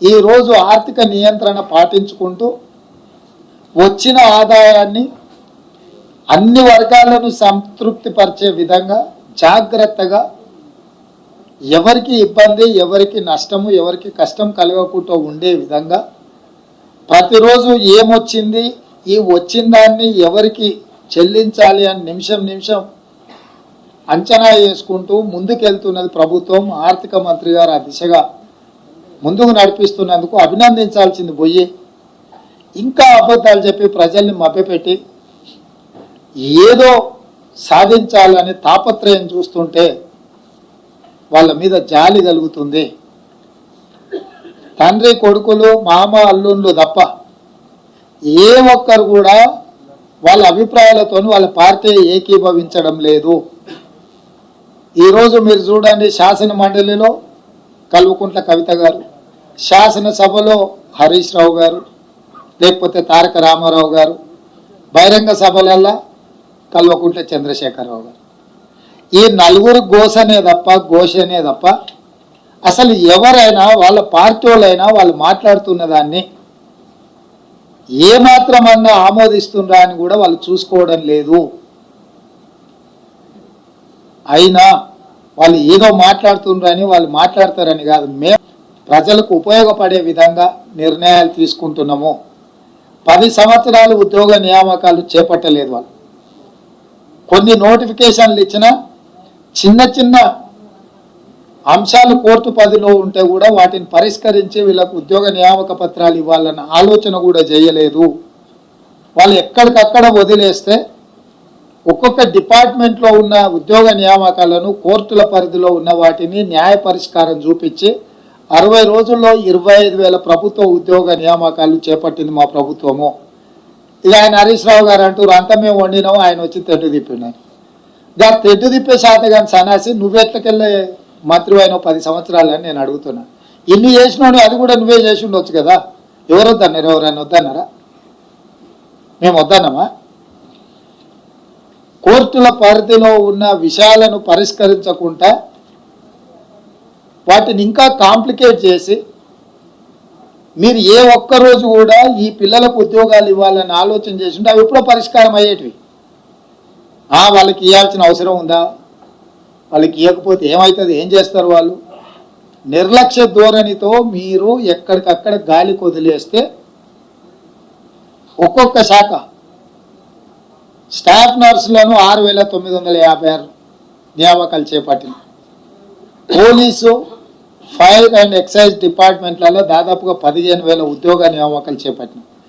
ఈరోజు ఆర్థిక నియంత్రణ పాటించుకుంటూ వచ్చిన ఆదాయాన్ని అన్ని వర్గాలను సంతృప్తిపరిచే విధంగా జాగ్రత్తగా ఎవరికి ఇబ్బంది, ఎవరికి నష్టము, ఎవరికి కష్టం కలగకుండా ఉండే విధంగా ప్రతిరోజు ఏమొచ్చింది, ఈ వచ్చిన దాన్ని ఎవరికి చెల్లించాలి అని నిమిషం నిమిషం అంచనా వేసుకుంటూ ముందుకెళ్తున్నది ప్రభుత్వం. ఆర్థిక మంత్రి గారు ఆ దిశగా ముందుకు నడిపిస్తున్నందుకు అభినందించాల్సింది పోయి ఇంకా అబద్ధాలు చెప్పి ప్రజల్ని మభ్యపెట్టి ఏదో సాధించాలని తాపత్రయం చూస్తుంటే వాళ్ళ మీద జాలి కలుగుతుంది. తండ్రి కొడుకులు, మామ అల్లుళ్ళు తప్ప ఏ ఒక్కరు కూడా వాళ్ళ అభిప్రాయాలతో వాళ్ళ పార్టీ ఏకీభవించడం లేదు. ఈరోజు మీరు చూడండి, శాసన మండలిలో కల్వకుంట్ల కవిత గారు, శాసనసభలో హరీష్ రావు గారు, లేకపోతే తారక రామారావు గారు, బహిరంగ సభలల్లా కల్వకుంట్ల చంద్రశేఖరరావు గారు. ఈ నలుగురు ఘోషనే తప్ప అసలు ఎవరైనా వాళ్ళ పార్టీ వాళ్ళైనా వాళ్ళు మాట్లాడుతున్న దాన్ని ఏమాత్రమన్నా ఆమోదిస్తుండ్రా అని కూడా వాళ్ళు చూసుకోవడం లేదు. అయినా వాళ్ళు ఏదో మాట్లాడుతుండ్రని వాళ్ళు మాట్లాడతారని కాదు, మేము ప్రజలకు ఉపయోగపడే విధంగా నిర్ణయాలు తీసుకుంటున్నాము. 10 సంవత్సరాలు ఉద్యోగ నియామకాలు చేపట్టలేదు వాళ్ళు. కొన్ని నోటిఫికేషన్లు ఇచ్చినా చిన్న చిన్న అంశాలు కోర్టు పరిధిలో ఉంటే కూడా వాటిని పరిష్కరించి వీళ్ళకు ఉద్యోగ నియామక పత్రాలు ఇవ్వాలన్న ఆలోచన కూడా చేయలేదు. వాళ్ళు ఎక్కడికక్కడ వదిలేస్తే ఒక్కొక్క డిపార్ట్మెంట్లో ఉన్న ఉద్యోగ నియామకాలను కోర్టుల పరిధిలో ఉన్న వాటిని న్యాయ పరిష్కారం చూపించి 60 రోజుల్లో 25,000 ప్రభుత్వ ఉద్యోగ నియామకాలు చేపట్టింది మా ప్రభుత్వము. ఇక ఆయన హరీష్ రావు గారు అంటారు అంతా మేము వండినాము, ఆయన వచ్చి తెడ్డు తిప్పినాను. దాని తెడ్డు తిప్పే శాత కానీ సన్నాసి నువ్వెట్లకెళ్ళే మంత్రి అయిన 10 సంవత్సరాలని నేను అడుగుతున్నా. ఇన్ని చేసినావు, అది కూడా నువ్వే చేసి ఉండొచ్చు కదా. ఎవరు వద్దన్నారు? ఎవరైనా వద్దన్నారా? మేము వద్దన్నామా? కోర్టుల పరిధిలో ఉన్న విషయాలను పరిష్కరించకుండా వాటిని ఇంకా కాంప్లికేట్ చేసి మీరు ఏ ఒక్కరోజు కూడా ఈ పిల్లలకు ఉద్యోగాలు ఇవ్వాలని ఆలోచన చేసి ఉంటే అవి ఎప్పుడో పరిష్కారం అయ్యేటివి. వాళ్ళకి ఇవ్వాల్సిన అవసరం ఉందా? వాళ్ళకి ఇవ్వకపోతే ఏమవుతుంది? ఏం చేస్తారు వాళ్ళు? నిర్లక్ష్య ధోరణితో మీరు ఎక్కడికక్కడ గాలి వదిలేస్తే ఒక్కొక్క శాఖ స్టాఫ్ నర్సులను 6,956 నియామకాలు చేపట్టింది. పోలీసు, ఫైర్ అండ్ ఎక్సైజ్ డిపార్ట్మెంట్లలో దాదాపుగా 15,000 ఉద్యోగ నియామకాలు చేపట్టినాయి.